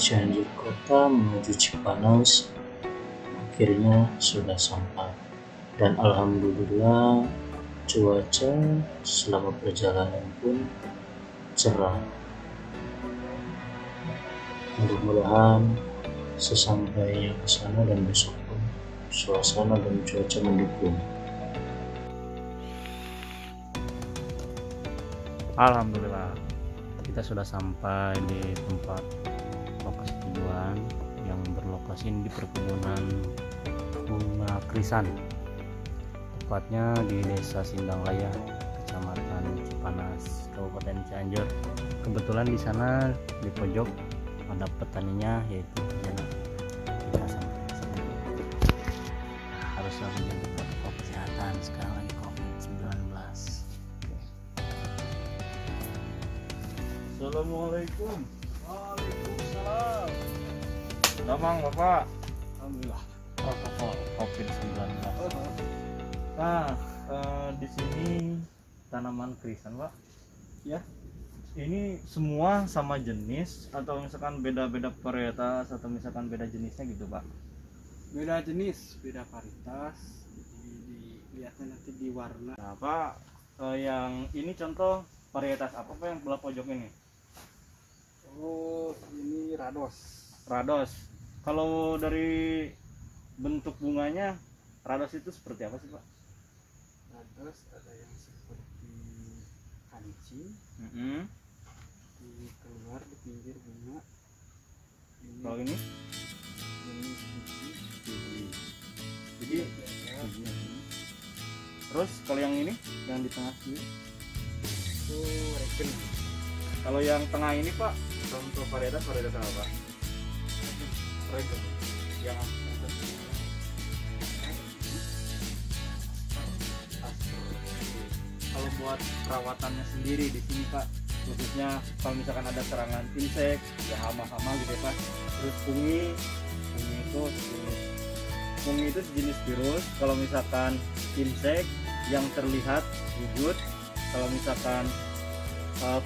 Cianjur Kota menuju Cipanas akhirnya sudah sampai, dan alhamdulillah cuaca selama perjalanan pun cerah. Mudah-mudahan sesampainya ke sana dan besok pun suasana dan cuaca mendukung. Alhamdulillah kita sudah sampai di tempat lokasi tujuan yang berlokasi di perkebunan bunga krisan, tepatnya di Desa Sindanglaya, Kecamatan Cipanas, Kabupaten Cianjur. Kebetulan di sana di pojok ada petaninya, yaitu Jana. Kita sampai haruslah menjaga protokol kesehatan, sekarang lagi COVID-19. Assalamualaikum. Waalaikumsalam. Damang Bapak. Alhamdulillah. Protokol COVID-19. Nah, di sini tanaman krisan, Pak. Ya. Ini semua sama jenis atau misalkan beda-beda varietas atau misalkan beda jenisnya gitu, Pak? Beda jenis, beda varietas. Jadi dilihatnya nanti di warna. Nah, Pak, yang ini contoh varietas apa Pak yang belah pojok ini? Oh, ini Rados. Rados. Kalau dari bentuk bunganya, Rados itu seperti apa sih, Pak? Rados ada yang seperti kancing, di keluar di pinggir bunga. Kalau ini? Ini biji. Jadi, terus kalau yang ini, yang di tengah sini? Itu reken. Kalau yang tengah ini, Pak, contoh varietas apa, Pak? Reken. Yang kalau buat perawatannya sendiri di sini, Pak, khususnya kalau misalkan ada serangan insek, ya hama-hama gitu ya, Pak. Terus fungi itu sejenis virus. Kalau misalkan insek yang terlihat wujud, kalau misalkan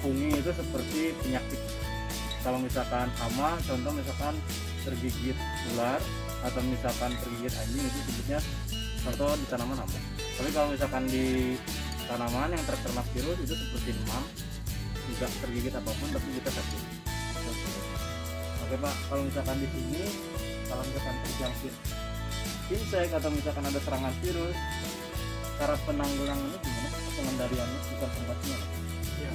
fungi itu seperti penyakit. Kalau misalkan hama, contoh misalkan tergigit ular atau misalkan tergigit anjing, itu sebutnya contoh di tanaman hama. Tapi kalau misalkan di tanaman yang terkena virus itu seperti demam, tidak tergigit apapun tapi kita sakit. Oke Pak, kalau misalkan di sini kalau misalkan terjangkit insek atau misalkan ada serangan virus, cara penanggulangannya gimana? Pengendaliannya bukan pembasminya. Ya.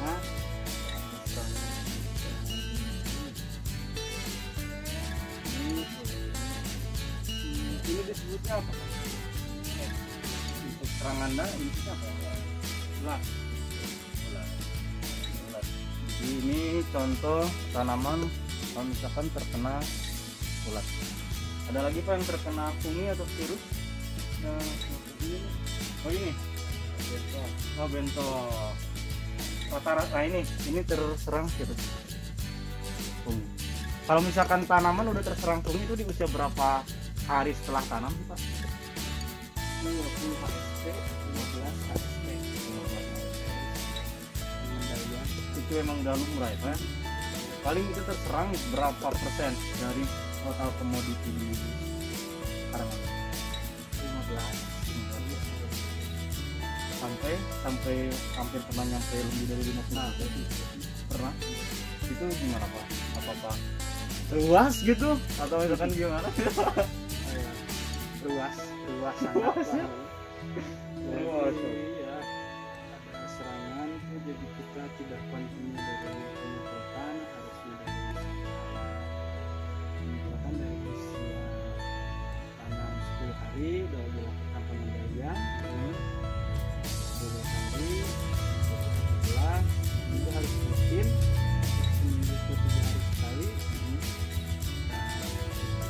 Nah, ini disebutnya apa? Untuk serangan ini apa? Ulat. Jadi ini contoh tanaman kalau misalkan terkena ulat. Ada lagi Pak yang terkena fungi atau virus? Oh ini. Oh bentok. Nah ini terserang virus fungi. Kalau misalkan tanaman udah terserang fungi itu di usia berapa hari setelah tanam sih Pak? 20 HSP, 15 HSP. Pengendalian Itu emang udah lumrah ya Pak? Paling itu terserang berapa persen dari total komoditi di sekarang? 15. Sampai hampir pernah nyampe lebih dari 50 pernah. Itu gimana Pak? Apa luas gitu atau misalkan gimana? Ruas sangat. Luas. Iya, ada serangan tuh, jadi kita tidak kontinu dari penyemprotan, harusnya dari penyemprotan dari usia tanam 10 hari udah dilakukan pengendalian. 10 hari, 17 itu harus rutin, seminggu ke 3 hari sekali.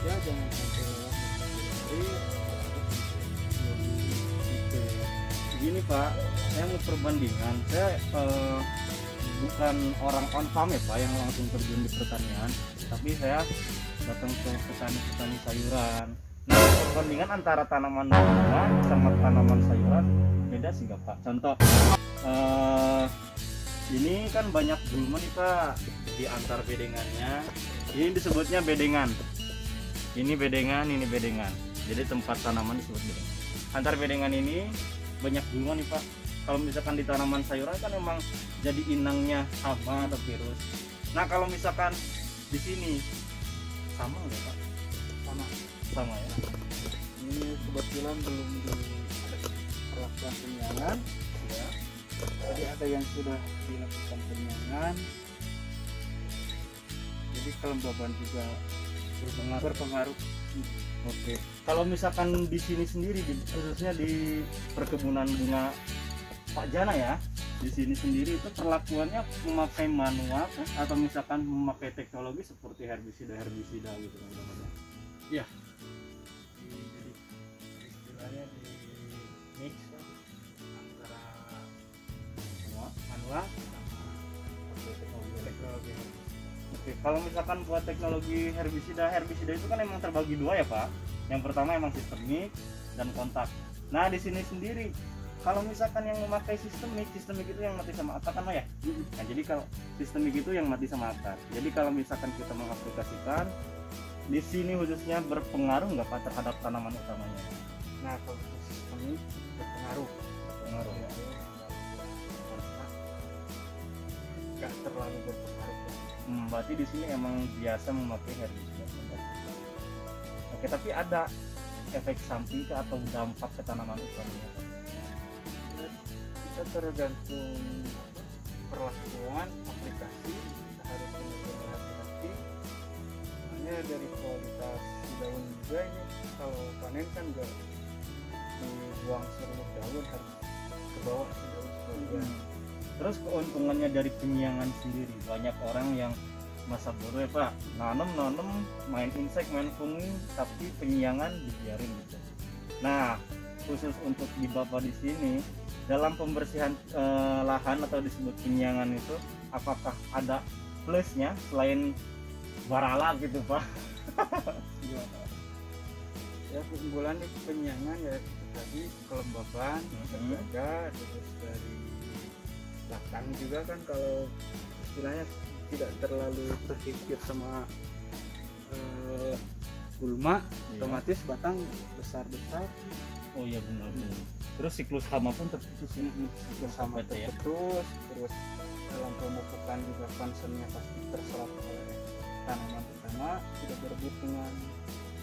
Ya jangan sampai lewat 10 hari. Gini Pak, saya mau perbandingan. Saya bukan orang on farm ya Pak yang langsung terjun di pertanian, tapi saya datang ke petani sayuran. Nah, perbandingan antara tanaman bunga sama tanaman sayuran beda sih nggak Pak? Contoh Eh, ini kan banyak gulma nih Pak di antar bedengannya. Ini disebutnya bedengan. Ini bedengan, ini bedengan. Jadi tempat tanaman disebut bedengan. Antar bedengan ini banyak gulma nih Pak. Kalau misalkan di tanaman sayuran kan memang jadi inangnya hama atau virus. Nah kalau misalkan di sini sama nggak Pak? Sama ya. Ini kebetulan belum diperlakukan penyiangan ya. Jadi ada yang sudah dilakukan penyiangan. Jadi kelembaban juga berpengaruh. Oke. Kalau misalkan di sini sendiri, khususnya di perkebunan bunga Pak Jana ya, di sini sendiri itu perlakuannya memakai manual kah? Atau misalkan memakai teknologi seperti herbisida gitu namanya? Iya. Jadi istilahnya di mix antara manual sama teknologi. Oke, kalau misalkan buat teknologi herbisida itu kan emang terbagi dua ya Pak. Yang pertama emang sistemik dan kontak. Nah di sini sendiri, kalau misalkan yang memakai sistemik itu yang mati sama akar kan Pak ya. Nah jadi kalau sistemik itu yang mati sama akar. Jadi kalau misalkan kita mengaplikasikan, di sini khususnya berpengaruh nggak Pak terhadap tanaman utamanya? Nah kalau sistem ini berpengaruh Ya. Nggak terlalu berpengaruh. Berarti di sini emang biasa memakai herbisida. Oke, tapi ada efek samping atau dampak ke tanaman utamanya? Kita tergantung perlakuan aplikasi, kita harus benar-benar hati-hati. Hanya dari kualitas daun juga ini, kalau panen kan nggak dibuang seluruh daun, harus ke bawah si daun sebagian. Terus keuntungannya dari penyiangan sendiri, banyak orang yang masa bodoh ya Pak, nanem main insek main fungi tapi penyiangan dibiarin gitu. Nah khusus untuk di Bapak di sini dalam pembersihan lahan atau disebut penyiangan itu, apakah ada plusnya selain barala gitu Pak? Ya keunggulan di penyiangan ya itu tadi kelembaban terjaga, terus dari batang juga kan kalau istilahnya tidak terlalu terkikir sama gulma, otomatis batang besar. Oh iya benar. Terus siklus hama pun terputus ya. Bersama terus dalam pemupukan juga concernnya pasti terserap oleh tanaman utama, tidak berebut dengan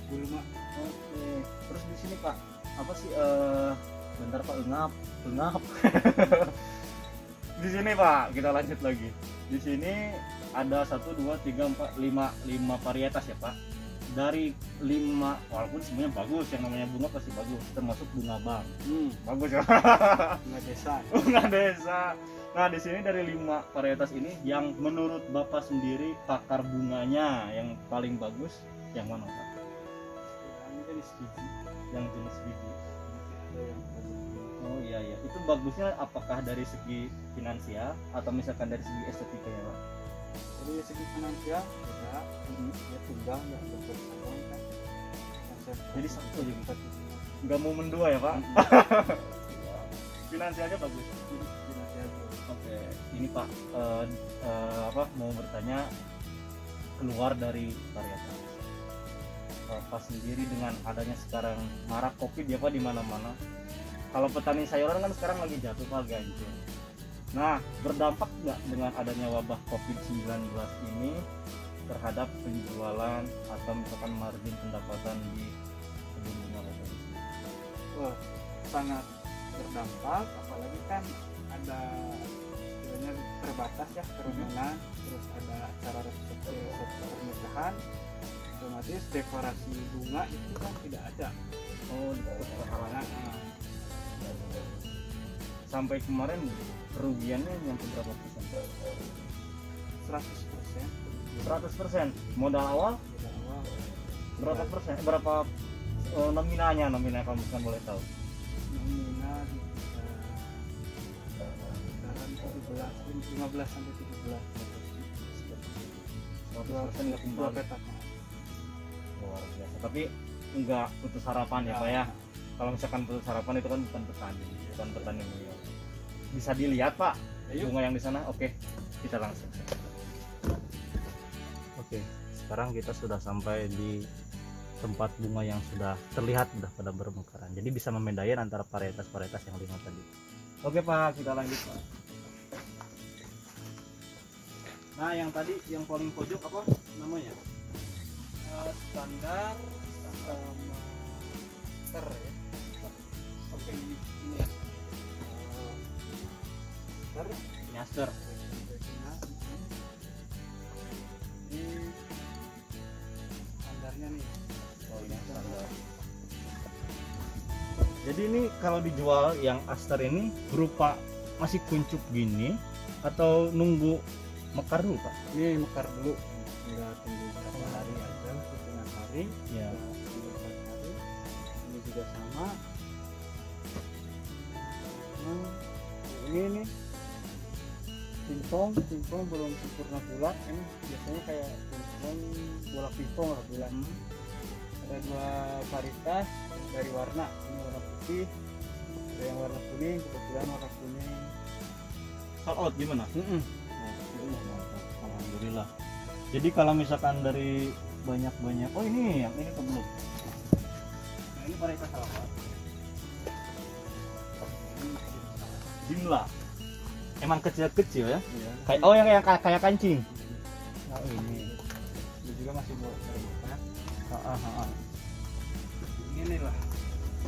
gulma. Oke. Terus di sini Pak, apa sih bentar Pak, engap. Di sini Pak, kita lanjut lagi. Di sini ada 1 2 3 4 5 varietas ya Pak. Dari 5, walaupun semuanya bagus, yang namanya bunga pasti bagus, termasuk bunga bang. Bagus ya. Bunga desa. Nah, di sini dari 5 varietas ini yang menurut Bapak sendiri pakar bunganya yang paling bagus yang mana Pak? Yang jenis biji. Oh iya. Itu bagusnya apakah dari segi finansial atau misalkan dari segi estetikanya Pak? Dari segi finansial tidak, ya tunggal nggak bersamaan kan. Jadi satu juga nggak mau mendua ya Pak. Finansialnya bagus. Oke, ini Pak mau bertanya keluar dari varietas. Pak sendiri dengan adanya sekarang marak Covid ya Pak di mana-mana. Kalau petani sayuran kan sekarang lagi jatuh Pak, hancur. Nah, berdampak nggak dengan adanya wabah COVID-19 ini terhadap penjualan atau misalkan margin pendapatan di kebun bunga Bapak di sini? Wah, sangat berdampak, apalagi kan ada istilahnya terbatas ya kerumunan, terus ada acara resepsi pernikahan, otomatis dekorasi bunga itu kan tidak ada. Oh, ditutup perhalangan. Sampai kemarin kerugiannya nyampe berapa persen? 100%. Modal awal berapa persen? Berapa nominalnya kalau misalkan boleh tahu? Nominal kisaran 15 sampai 17. 100% nggak kembali. Petak. Luar biasa. Tapi nggak putus harapan ya Pak ya. Kalau misalkan putus harapan itu kan bukan petani miliar. bisa dilihat Pak Ayo. bunga yang di sana. Oke, kita langsung. Oke, sekarang kita sudah sampai di tempat bunga yang sudah terlihat sudah pada bermekaran. Jadi bisa membedakan antara varietas-varietas yang 5 tadi. Oke Pak, kita lanjut Pak. Nah, yang tadi yang paling pojok apa namanya? Standar sama ter ya. Oke, ini ya. Ter Nyaster. ini standarnya nih. Oh, ini standar. Jadi ini kalau dijual yang aster ini berupa masih kuncup gini atau nunggu mekar dulu Pak? Ini mekar dulu, nggak tunggu berapa hari aja, setengah hari Ya. nggak tunggu 4 hari. Ini juga sama. Nah, ini nih pingpong belum sempurna bulat. Ini biasanya kayak pingpong bola pingpong lah bulat. Ada 2 varietas dari warna. Ini warna putih, ada yang warna kuning, kebetulan warna kuning. Sold out gimana? Alhamdulillah. Jadi kalau misalkan dari banyak-banyak, oh ini yang ini belum. Nah ini varietas apa? Jimla. Emang kecil-kecil ya? Iya. Kayak oh yang kayak kancing. Nah, ini juga masih mau terbuka. Ini lah.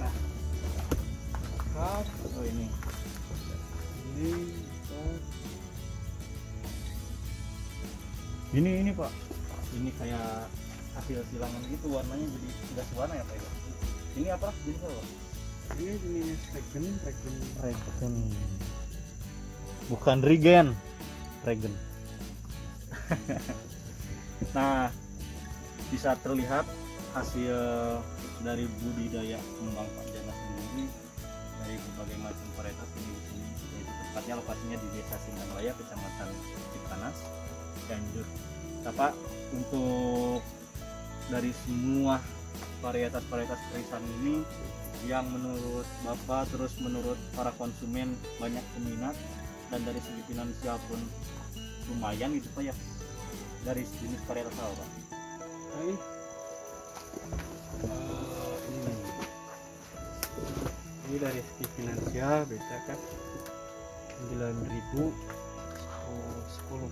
Nah, Oh ini. ini Ini Pak. Ini kayak hasil silangan gitu warnanya jadi sudah sewarna ya Pak ya? Ini apa? Jenis apa? ini jenis regen. Regen. Bukan regen. Regen. Nah, bisa terlihat hasil dari budidaya kembang Pak Jana sendiri dari berbagai macam varietas ini di sini, yaitu tepatnya lokasinya di Desa Singganglaya, Kecamatan Cipanas, Cianjur. Nah, Pak, untuk dari semua varietas-varietas kerisan ini yang menurut Bapak terus menurut para konsumen banyak peminat dan dari segi finansial pun lumayan gitu Pak ya, dari jenis varietas apa Pak? Ini ini dari segi finansial beda kan 9.000 10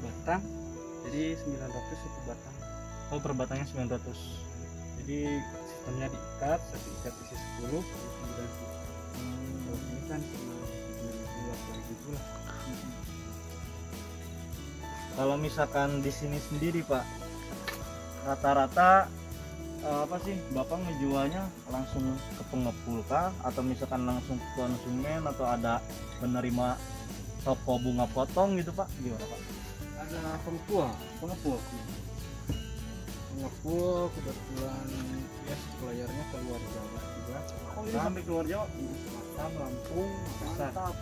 batang, jadi 900 satu batang. Oh, per batangnya 900. Jadi sistemnya diikat, satu ikat isi 10 jadi 9.000. Kalau ini kan cuma 7.000 lah. Kalau misalkan di sini sendiri Pak, rata-rata apa sih Bapak ngejualnya langsung ke pengepul kah atau misalkan langsung ke konsumen atau ada menerima toko bunga potong gitu Pak? Gimana Pak? Ada pengepul kebetulan ya suppliernya keluar Jawa juga. Oh, ini sampai keluar Jawa? Batam, Lampung, Makassar. Mantap.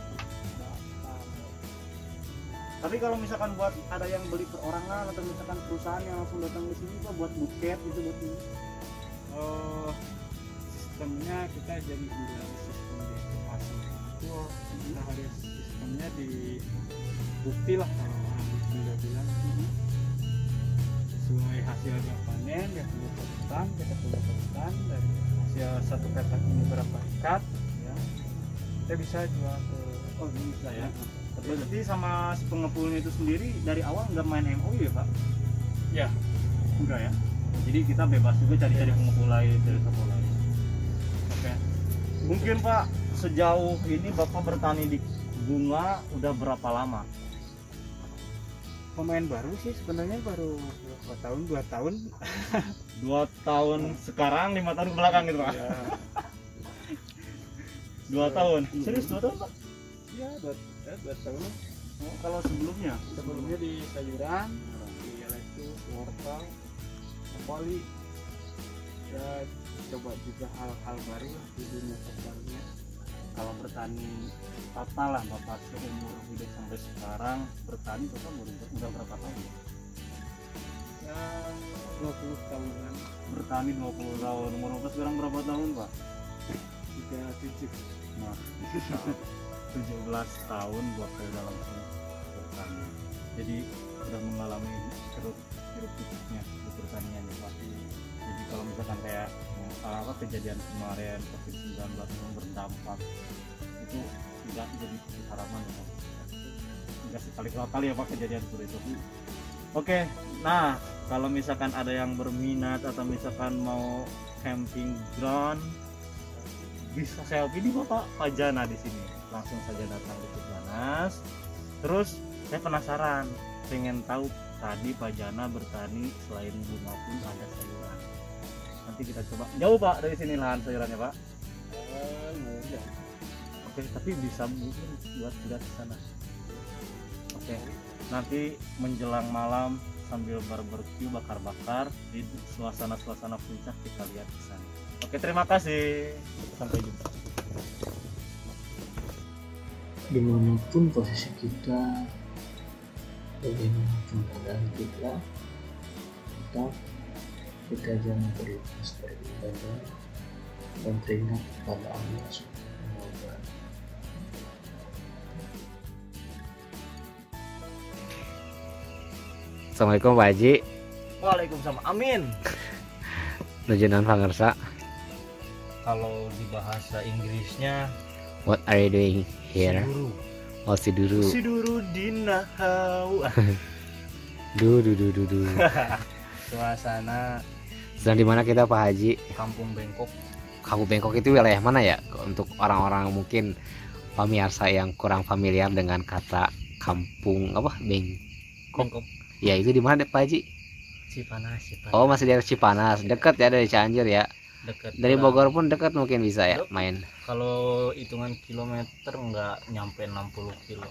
Tapi kalau misalkan buat ada yang beli perorangan atau misalkan perusahaan yang langsung datang ke sini Pak buat buket gitu buat ini. Oh, sistemnya kita jadi udah sistem di masing itu kita harus sistemnya di bukti lah kalau orang sudah bilang sesuai hasilnya panen dia punya catatan, kita punya catatan dari hasil satu petak ini berapa ikat ya kita bisa jual ke Bisa ya. Berarti sama si pengepulnya itu sendiri dari awal nggak main MOU ya Pak? ya. Enggak ya. Jadi kita bebas juga cari-cari pengepul lain dari toko lain. Oke. Mungkin Pak sejauh ini Bapak bertani di bunga udah berapa lama? Pemain baru sih sebenarnya baru 2 tahun 2 tahun sekarang, 5 tahun belakang gitu Pak. ya. 2 tahun. Serius 2 tahun Pak? Ya, 2 tahun. Oh, kalau sebelumnya? Sebelumnya di sayuran, di lettuce, wortel, brokoli. Ya, coba juga hal-hal baru lah di dunia pertanian. Kalau bertani total lah Bapak seumur hidup sampai sekarang bertani total udah berapa tahun? Ya, 20 tahunan. Bertani 20 tahun. Umur Bapak sekarang berapa tahun Pak? 37. Nah, 17 tahun gua udah langsung bertani. Jadi sudah mengalami hiruk pikuknya di pertanian ya Pak. Jadi kalau misalkan kayak kejadian kemarin COVID-19 yang berdampak itu tidak jadi harapan ya Pak. Enggak sekali dua kali ya Pak kejadian seperti itu. Oke, nah kalau misalkan ada yang berminat atau misalkan mau camping ground, bisa selfie di Bapak Pajana di sini. Langsung saja datang di Cipanas. Terus saya penasaran, pengen tahu tadi Pajana bertani selain bunga pun ada sayuran. Nanti kita coba. Jauh Pak dari sini lahan sayurannya Pak? Mudah. Oke, tapi bisa mungkin buat lihat di sana. Oke, nanti menjelang malam sambil barbecue bakar-bakar di suasana puncak kita lihat di sana. Oke, terima kasih. Sampai jumpa. Dimanapun posisi kita, bagaimanapun keadaan kita, tetap kita jangan terlepas dari ibadah dan teringat kepada Allah Subhanahu wa Ta'ala. Assalamualaikum Pak Haji. Waalaikumsalam. Amin. Nujunan pangersa. Kalau di bahasa Inggrisnya What are you doing here? Siduru. Oh Siduru. Siduru dinahau. Du. Suasana Sedang di mana kita Pak Haji? Kampung Bengkok. Kampung Bengkok itu wilayah mana ya? Untuk orang-orang mungkin pemirsa yang kurang familiar dengan kata kampung apa? Bengkok. Ya itu di mana Pak Haji? Cipanas. Oh masih daerah Cipanas, dekat ya dari Cianjur ya. Dekat. Dari Bogor pun dekat mungkin bisa ya main. Kalau hitungan kilometer nggak nyampe 60 kilo.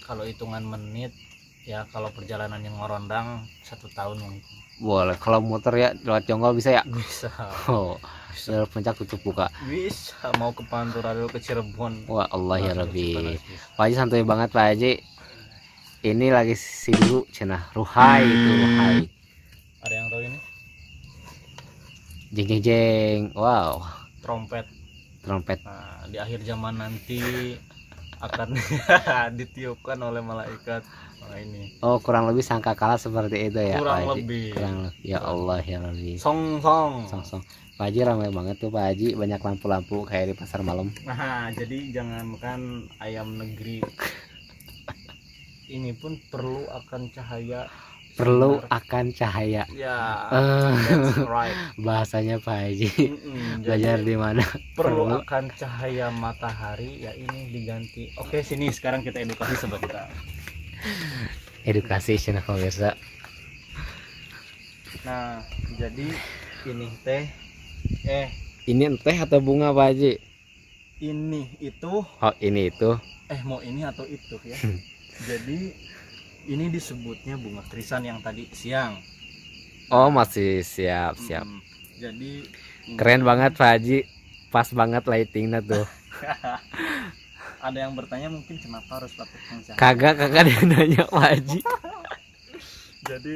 Kalau hitungan menit ya kalau perjalanan yang ngerondang 1 tahun mungkin. Boleh. Kalau motor ya lewat Jonggol bisa ya? Bisa. Oh, jalur puncak tutup buka. Bisa mau ke Pantura dulu ke Cirebon. Wah Allah ya Langsung Rabbi. Cipanas bisa. Pak Haji santuy banget Pak Haji. Ini lagi Siduru cenah Ruhai itu Ruhai. Ada yang tahu ini? Jeng. Wow, Trompet. trompet. Nah, di akhir zaman nanti akan ditiupkan oleh malaikat. Nah, ini Oh, kurang lebih sangkakala seperti itu ya kurang Pak Haji. lebih. Kurang lebih. Ya Allah ya Rabbi. Song. Song. Pak Haji ramai banget tuh Pak Haji, banyak lampu-lampu kayak di pasar malam. Nah, jadi jangankan ayam negeri, ini pun perlu akan cahaya. Perlu sinar. akan cahaya. Ya, that's right. Bahasanya Pak Haji. Jadi Belajar di mana? perlu Perlu. akan cahaya matahari, ya ini diganti. Oke, sini sekarang kita edukasi sobat kita. Edukasi cenah pemirsa. Nah, jadi ini teh Ini teh atau bunga Pak Haji? ini itu Oh, ini itu. mau ini atau itu ya. Jadi ini disebutnya bunga krisan yang tadi siang. Oh, masih siap. Jadi Keren banget Pak Haji. Pas banget lightingnya tuh. ada yang bertanya mungkin kenapa harus pakai cahaya. Kagak dia nanya Pak Haji. Jadi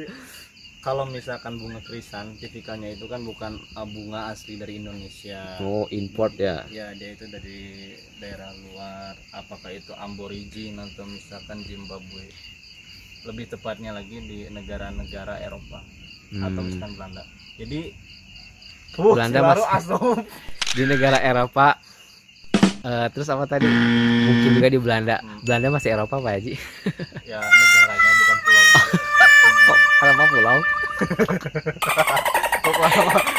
kalau misalkan bunga krisan tipikalnya itu kan bukan bunga asli dari Indonesia. Oh, import ya. Ya, dia itu dari daerah luar, apakah itu aborigin atau misalkan Zimbabwe. Lebih tepatnya lagi di negara-negara Eropa atau misalkan Belanda. Jadi Belanda baru masih- asum. Di negara Eropa. Terus apa tadi? Mungkin juga di Belanda. Belanda masih Eropa Pak Haji. Ya, negaranya bukan pulau. Oh, Eropa pulau.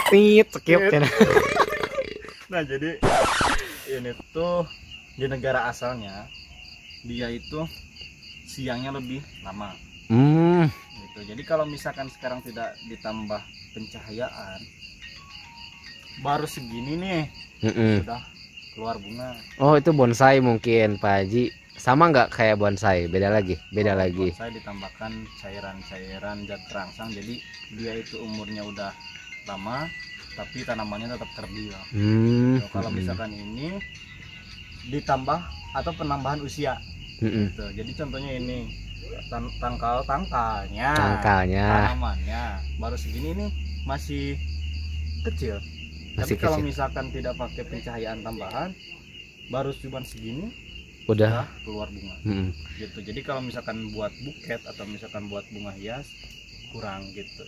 Tit, skip cenah. Nah, jadi ini tuh di negara asalnya dia itu siangnya lebih lama gitu. Jadi kalau misalkan sekarang tidak ditambah pencahayaan, baru segini nih sudah keluar bunga. Oh, itu bonsai mungkin Pak Haji. Sama nggak kayak bonsai? Beda lagi. Saya ditambahkan cairan-cairan zat terangsang, jadi dia itu umurnya udah lama tapi tanamannya tetap kerdil. Kalau misalkan ini ditambah atau penambahan usia gitu. Jadi contohnya ini tangkalnya tanamannya baru segini nih, masih kecil. Masih Tapi kalau kecil. misalkan tidak pakai pencahayaan tambahan, baru cuma segini udah keluar bunga. Mm-mm. Gitu. Jadi kalau misalkan buat buket atau misalkan buat bunga hias kurang gitu.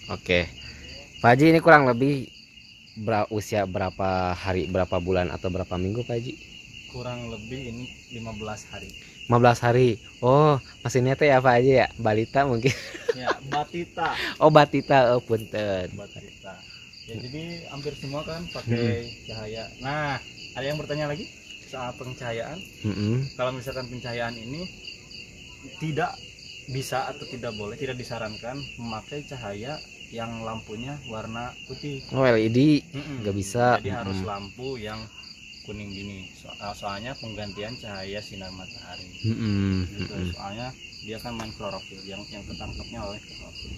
Oke, Pak Haji, ini kurang lebih usia berapa hari, berapa bulan atau berapa minggu Pak Haji? Kurang lebih ini 15 hari. 15 hari. Oh, masih nete ya Pak Haji ya? Balita mungkin. Ya, batita. Oh, batita. Oh, punten. Batita. Ya, jadi hampir semua kan pakai cahaya. Nah, ada yang bertanya lagi soal pencahayaan. Kalau misalkan pencahayaan ini tidak bisa atau tidak boleh, tidak disarankan memakai cahaya yang lampunya warna putih. Oh, LED nggak bisa. Jadi harus lampu yang kuning gini. Soalnya penggantian cahaya sinar matahari. Gitu. Soalnya dia kan main klorofil yang ketangkapnya oleh klorofil.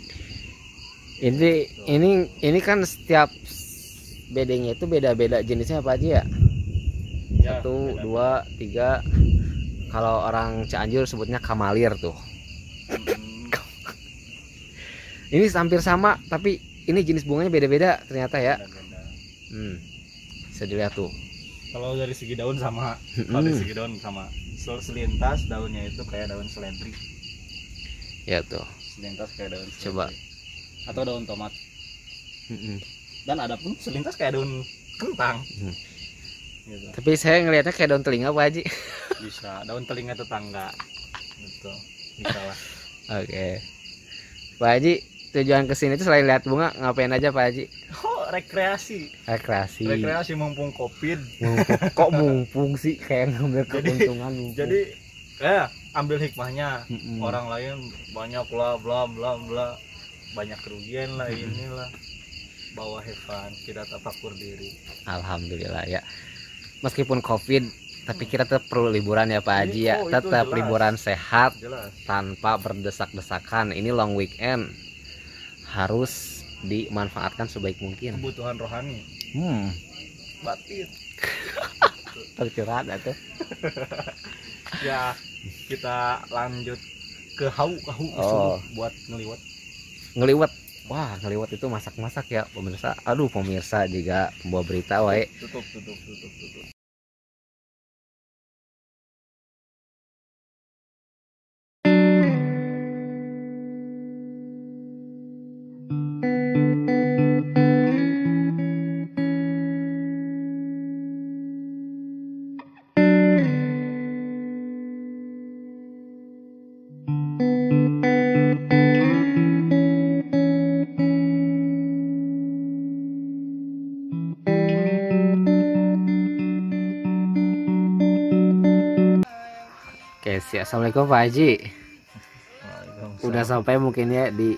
Ini kan setiap bedengnya itu beda-beda jenisnya apa aja ya? Ya, 1, 2, 3. Kalau orang Cianjur sebutnya kamalir tuh. Ini hampir sama, tapi ini jenis bunganya beda-beda ternyata ya. Beda-beda. Bisa dilihat tuh. Kalau dari segi daun sama, kalau dari segi daun sama. Selintas daunnya itu kayak daun seledri. Ya tuh. Selintas kayak daun seledri. Coba. Atau daun tomat. Dan ada pun selintas kayak daun kentang. Gitu. Tapi saya ngelihatnya kayak daun telinga Pak Haji. Bisa, daun telinga tetangga. Gitu. Bisa lah. Oke. Pak Haji, tujuan kesini itu selain lihat bunga ngapain aja Pak Haji? Oh, rekreasi. Rekreasi Mumpung Covid. Kok mumpung sih, kayak ngambil keuntungan mumpung. Jadi ambil hikmahnya. Orang lain banyak lah bla bla bla, banyak kerugian lah inilah. Bawa hevan, kita tafakur diri. Alhamdulillah ya. Meskipun Covid, tapi kita tetap perlu liburan ya Pak Haji ya. Tetap jelas. Liburan sehat, Jelas. tanpa berdesak-desakan. Ini long weekend, harus dimanfaatkan sebaik mungkin. Kebutuhan rohani. Batin. Tercurhat atau? Ya, kita lanjut ke hau buat ngeliwat. Wah, ngeliwat itu masak-masak ya pemirsa. Aduh, pemirsa juga pembawa berita wae. Tutup. Oke, assalamualaikum Pak Haji. Udah sampai mungkin ya di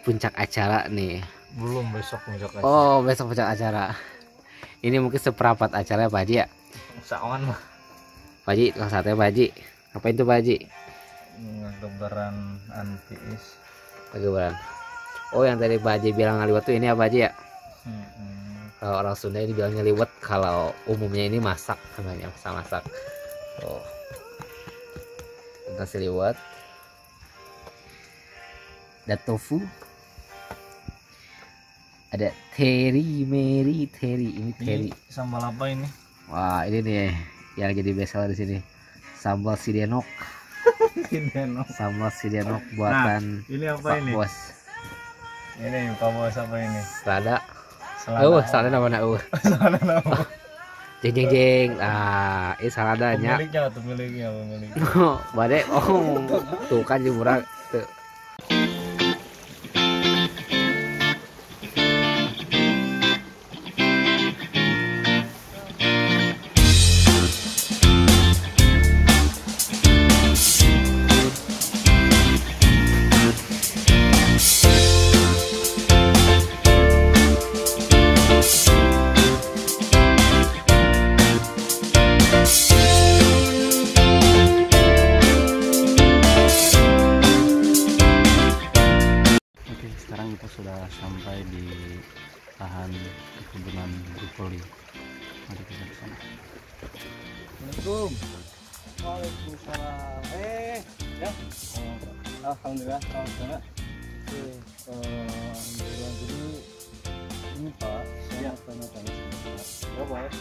puncak acara nih. Belum, besok puncak acara. Oh, besok puncak acara. Ini mungkin seperapat acara Pak Haji ya. Sawan mah. Pak Haji, tukang sate Pak Haji. Apa itu Pak Haji? Ngegeberan antiis. Kegeberan. Oh, yang tadi Pak Haji bilang ngaliwat tuh ini apa Haji ya? Kalau orang Sunda ini bilang ngeliwat, kalau umumnya ini masak namanya, masak. Oh. Nasi liwet. Ada tofu. Ada teri. Ini teri. Sambal apa ini? Wah, ini nih yang jadi bestseller di sini. Sambal sidenok. Sambal sidenok buatan ini apa Pak ini? Bos. Ini Pak Bos apa ini? Selada. Selada namanya Selada nama. Jeng. Ah, ini saladanya. Pemiliknya. Badai. Oh, tuh kan murah tuh. Sekarang kita sudah sampai di lahan perkebunan brokoli. Mari kita ke sana. Assalamualaikum. Waalaikumsalam. Ya. Alhamdulillah. Alhamdulillah. Alhamdulillah. Jadi ini Pak, saya tanya-tanya sebentar. Berapa ya?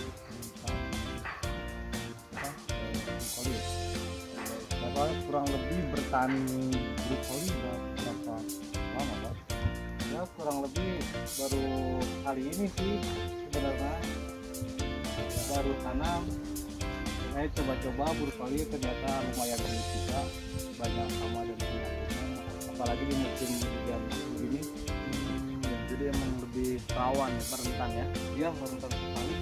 bertani brokoli berapa lama Pak? Ya kurang lebih baru kali ini sih sebenarnya, baru tanam. Saya coba-coba brokoli ternyata lumayan bagus juga, banyak hama dan penyakitnya, apalagi di musim hujan begini. Jadi emang lebih rawan ya, rentan ya. Dia rentan sekali.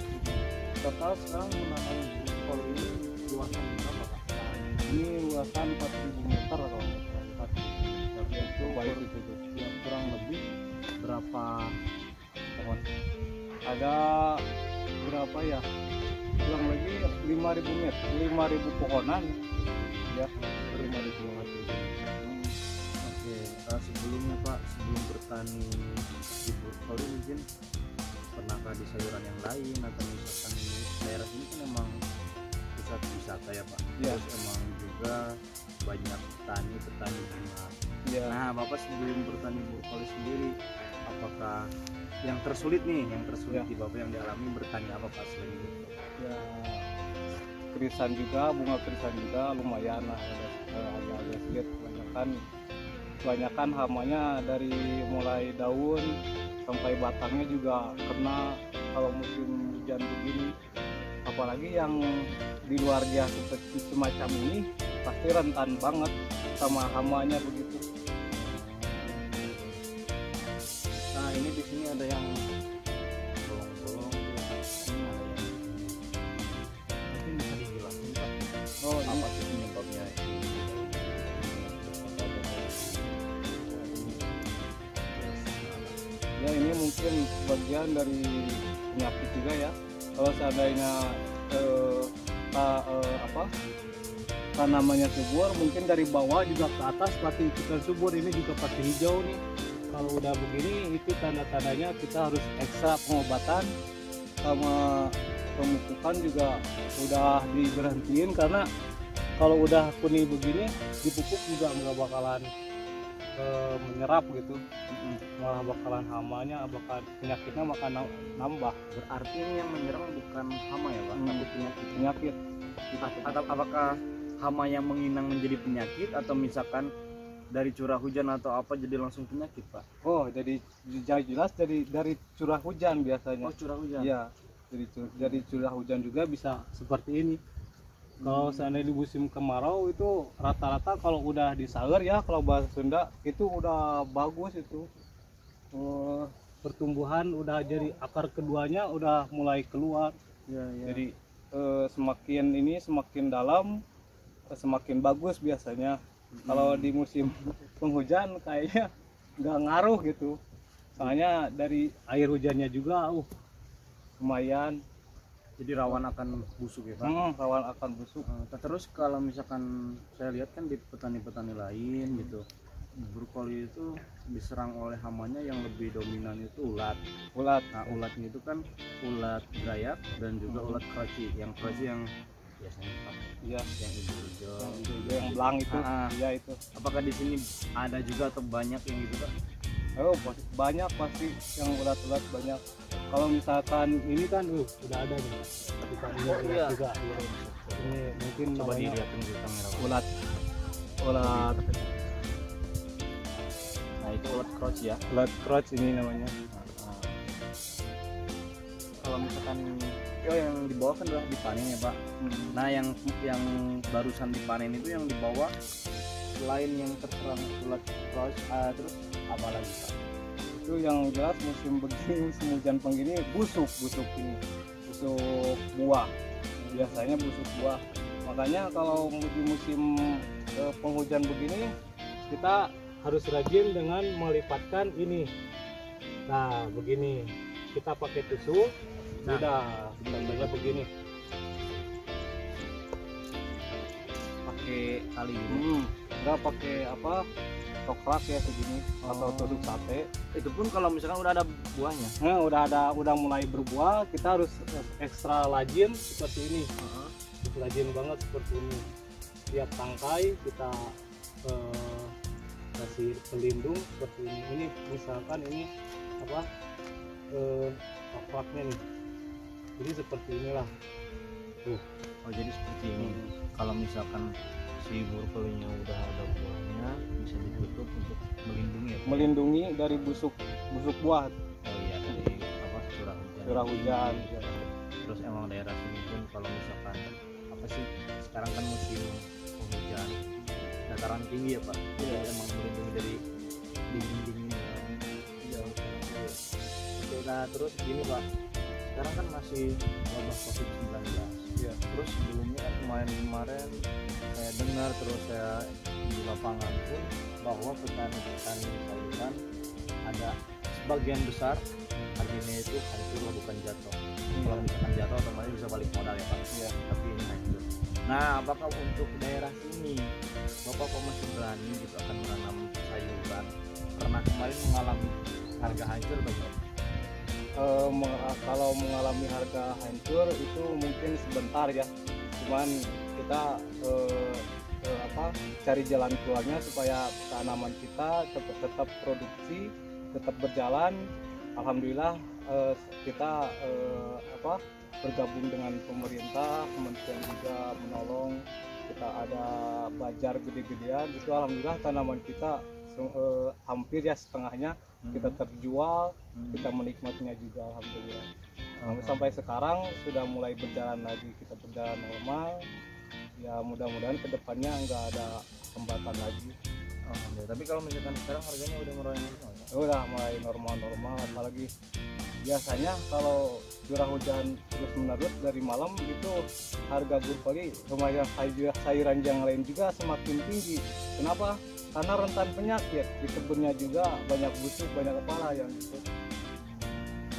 Total sekarang menanam brokoli ini luasan berapa Pak? Ini luasan 4.000 meter kalau nggak salah. 4.000 meter itu baik itu tuh. Ya, kurang lebih berapa pohon? Ada berapa ya? Kurang lebih 5.000 meter, 5.000 pohonan. Ya, 5.000 meter. Oke, sebelumnya Pak, sebelum bertani di brokoli mungkin pernahkah di sayuran yang lain, atau misalkan daerah ini kan emang pusat wisata ya Pak? Ya. Terus emang juga banyak petani bunga. Ya. Nah Bapak sebelum bertani brokoli sendiri, apakah yang tersulit Ya. di Bapak yang dialami bertani apa Pak selain itu? Ya, kerisan juga, bunga kerisan juga lumayan lah, agak sulit. Kebanyakan hamanya dari mulai daun sampai batangnya juga kena kalau musim hujan begini. Apalagi yang di luar dia seperti semacam ini pasti rentan banget sama hamanya begitu. Nah ini di sini ada yang bolong-bolong, ini ada yang mungkin bisa dijelasin Pak. Oh, Apa sih penyebabnya? Ya ini mungkin bagian dari penyakit juga ya. Kalau seandainya tanamannya subur, mungkin dari bawah juga ke atas pasti ikutan subur. Ini juga pasti hijau nih. Kalau udah begini itu tanda-tandanya kita harus ekstra pengobatan, sama pemupukan juga udah diberhentiin, karena kalau udah kuning begini dipupuk juga nggak bakalan menyerap gitu, malah bakalan hamanya, bakal penyakitnya bakal nambah. Berarti ini yang menyerang bukan hama ya Pak, tapi Penyakit. Atau apakah hama yang menginang menjadi penyakit, atau misalkan dari curah hujan atau apa jadi langsung penyakit Pak? Oh, jadi jelas dari curah hujan biasanya. Oh, curah hujan. Iya, dari curah hujan juga bisa seperti ini. Kalau seandainya di musim kemarau itu rata-rata kalau udah disawer ya, kalau bahasa Sunda itu udah bagus itu. Pertumbuhan udah jadi akar keduanya udah mulai keluar. Ya, ya. Jadi semakin dalam semakin bagus biasanya. Kalau di musim penghujan kayaknya nggak ngaruh gitu. Soalnya dari air hujannya juga lumayan. Jadi rawan akan busuk ya Pak? Rawan akan busuk. Terus kalau misalkan saya lihat kan di petani-petani lain gitu, brokoli itu diserang oleh hamanya yang lebih dominan itu ulat. Nah ulatnya itu kan ulat Dayak dan juga ulat kroci. Yang kroci yang biasanya Iya, yang hijau-hijau, yang belang itu. Iya itu. Apakah di sini ada juga atau banyak yang gitu Pak? Oh, banyak pasti yang ulat-ulat banyak. Kalau misalkan ini kan udah ada nih. Bukan ini ulat juga. Ya. Ini mungkin Coba namanya dilihatin di kamera Pak. ulat. Nah itu ulat kroci ya. Ulat kroc ini namanya. Kalau misalkan yang di bawah kan udah dipanen ya Pak. Nah yang barusan dipanen itu yang di bawah, selain yang terserang ulat kroci, terus apa lagi Pak? Itu yang jelas musim begini, musim hujan begini busuk ini, busuk buah. Biasanya busuk buah. Makanya kalau di musim penghujan begini kita harus rajin dengan melipatkan ini. Nah begini, kita pakai tusuk. Udah, contohnya begini. Pakai tali ini. Enggak pakai tokrak ya segini, atau tusuk sate. Itu pun kalau misalkan udah ada buahnya. Nah, udah mulai berbuah, kita harus ekstra rajin seperti ini. Rajin banget seperti ini. Tiap tangkai kita kasih pelindung seperti ini. Ini misalkan ini tokraknya nih. Jadi seperti inilah. Oh jadi seperti ini. Kalau misalkan si brokolinya udah ada buahnya bisa ditutup untuk melindungi ya? Melindungi dari busuk buah, Oh iya, dari apa, curah hujan. Terus emang daerah sini pun kalau misalkan apa sih, sekarang kan musim hujan, dataran tinggi ya Pak, jadi emang melindungi dari dingin-dinginnya. Iya. Oke, nah terus gini Pak, sekarang kan masih wabah COVID-19 Iya. terus sebelumnya kan kemarin saya dengar, terus saya di lapangan pun, bahwa petani-petani sayuran ada sebagian besar harganya itu hancur bukan jatuh. Kalau misalkan jatuh otomatis bisa balik modal ya Pak. Iya. Tapi ini hancur. Nah, apakah untuk daerah sini Bapak masih berani gitu akan menanam sayuran? Pernah kemarin mengalami harga hancur Bapak? Kalau mengalami harga hancur itu mungkin sebentar ya, cuman kita cari jalan keluarnya supaya tanaman kita tetap produksi, tetap berjalan. Alhamdulillah kita bergabung dengan pemerintah, kementerian juga menolong. Kita ada bajar gede-gedean, itu alhamdulillah tanaman kita hampir ya setengahnya kita terjual, kita menikmatinya juga alhamdulillah. Sampai sekarang sudah mulai berjalan lagi, kita berjalan normal. Ya mudah-mudahan kedepannya nggak ada hambatan lagi. Alhamdulillah. Tapi kalau misalkan sekarang harganya udah mulai normal, apalagi biasanya kalau curah hujan terus menerus dari malam itu harga brokoli sama sayuran yang lain juga semakin tinggi. Kenapa? Karena rentan penyakit, di kebunnya juga banyak busuk, banyak kepala yang gitu.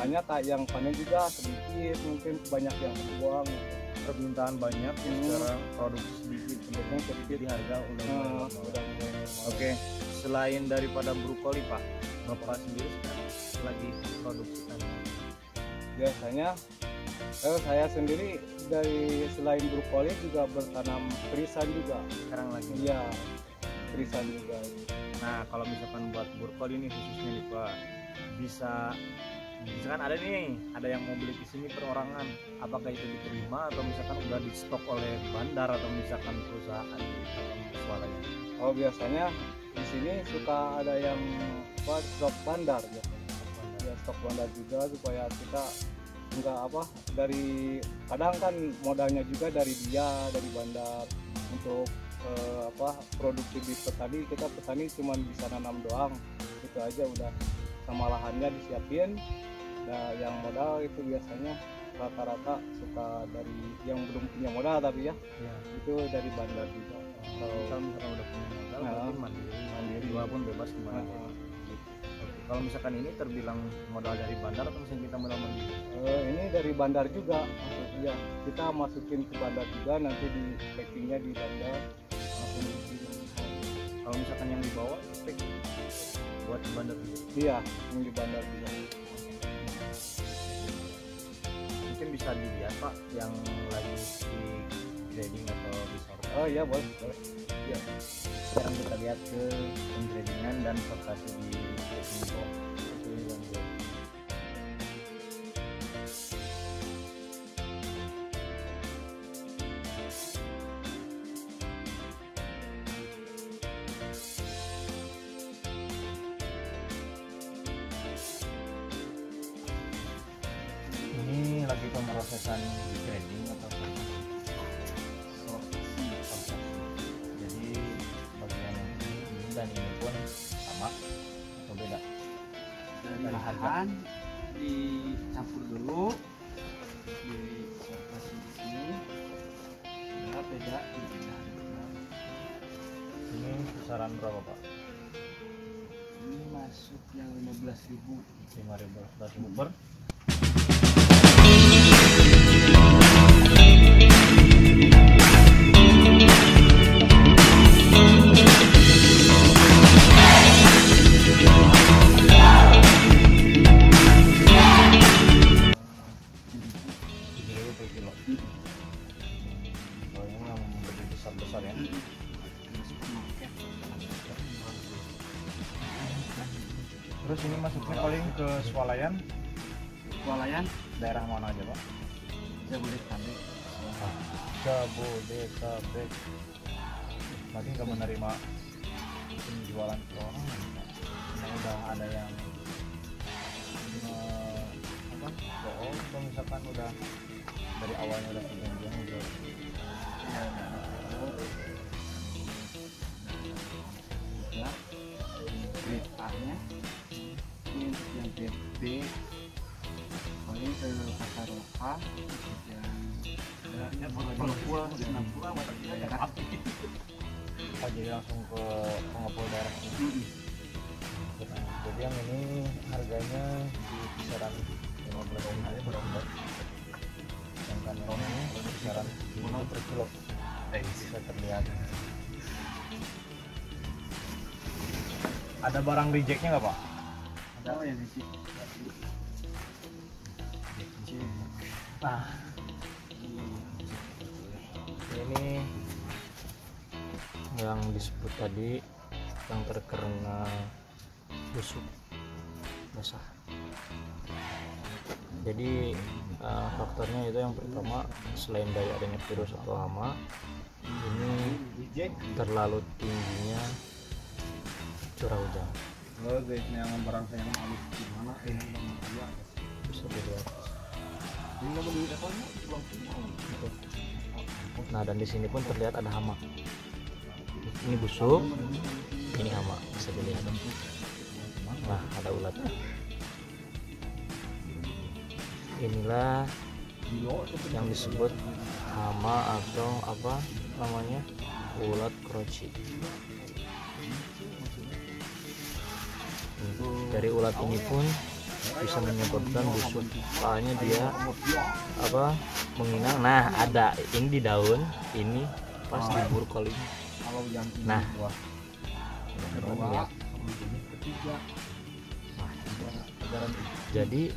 Hanya yang panen juga sedikit, mungkin banyak yang dibuang. Permintaan banyak sekarang produksi sedikit, jadi harga udah mulai normal. Oke, selain daripada brokoli Pak, Bapak sendiri sekarang lagi produksi tanaman? Biasanya saya sendiri selain brokoli juga bertanam krisan juga. Sekarang lagi? Iya, krisan juga. Nah, kalau misalkan buat brokoli ini khususnya nih Pak, misalkan ada yang mau beli di sini perorangan, apakah itu diterima atau misalkan udah di stok oleh bandar atau misalkan perusahaan di dalam swalayan? Oh, biasanya di sini suka ada yang stok bandar ya. Ya, stok bandar juga supaya kita enggak kadang kan modalnya juga dari bandar untuk produksi di petani. Kita petani cuma bisa nanam doang, itu aja udah, sama lahannya disiapin. Nah, yang modal itu biasanya rata-rata suka dari yang belum punya modal tapi ya, itu dari bandar juga. Kalau misalkan udah punya modal, berarti mandiri walaupun bebas kemana. Kalau misalkan ini terbilang modal dari bandar atau misalnya kita modal mandiri? Ini dari bandar juga, ya kita masukin ke bandar juga, nanti di packingnya di bandar. Kalau misalkan yang dibawa pack buat di bandar juga? Iya, yang di bandar juga. Mungkin bisa dilihat Pak yang lagi di grading atau di sortir. Oh iya, boleh. Ya. Sekarang kita lihat ke penggradingan dan sortasi di packing box. Ini lagi pemrosesan grading atau sortasi. Jadi bagian ini dan ini pun sama atau beda? Dari bahan dicampur dulu, di sortasi di sini, beda. Ini kisaran berapa Pak? Ini masuk yang 15.000. 5.000 per. Besar ya. Terus ini masuknya paling ke swalayan daerah mana aja Pak? Jabodetabek. Jabodetabek. tadi nggak menerima penjualan ke orang, yang udah ada yang kalau misalkan udah dari awalnya udah perjanjian udah ya grade A nya ini untuk yang grade B ini ke pasar lokal yang pengepul jadi langsung ke pengepul daerah. Jadi yang ini harganya di kisaran 15.000 per lembar, sedangkan yang ini di kisaran 7.000 per kilo. Bisa terlihat. Ada barang rejectnya nggak Pak? ada yang isi Nah, ini yang disebut tadi yang terkena busuk basah. Jadi faktornya itu yang pertama, selain dari adanya virus atau hama, ini terlalu tingginya curah hujan. oh guys yang barang saya yang habis gimana Bisa dilihat. ini nggak beli apa Nah, dan di sini pun terlihat ada hama. Ini busuk, ini hama, bisa dilihat. Nah, ada ulatnya. Inilah yang disebut hama atau apa namanya, ulat kroci. Dari ulat ini pun bisa menyebabkan busuk, soalnya dia apa menginang. Nah, ada ini di daun, ini pas di brokoli. Nah, lihat. Jadi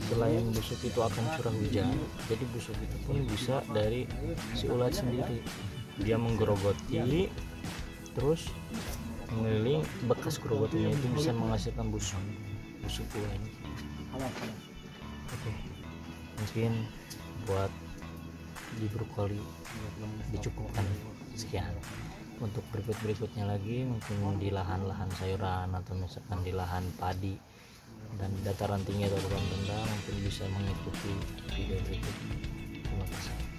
selain busuk itu akan curah hujan, jadi busuk itu pun bisa dari si ulat sendiri. Dia menggerogoti, terus mengeliling, bekas gerogotinya itu bisa menghasilkan busuk ulat. Oke, mungkin buat di brokoli dicukupkan sekian. Untuk berikutnya lagi mungkin di lahan-lahan sayuran atau misalkan di lahan padi dan dataran tinggi atau dataran rendah mungkin bisa mengikuti video berikut. Terima kasih.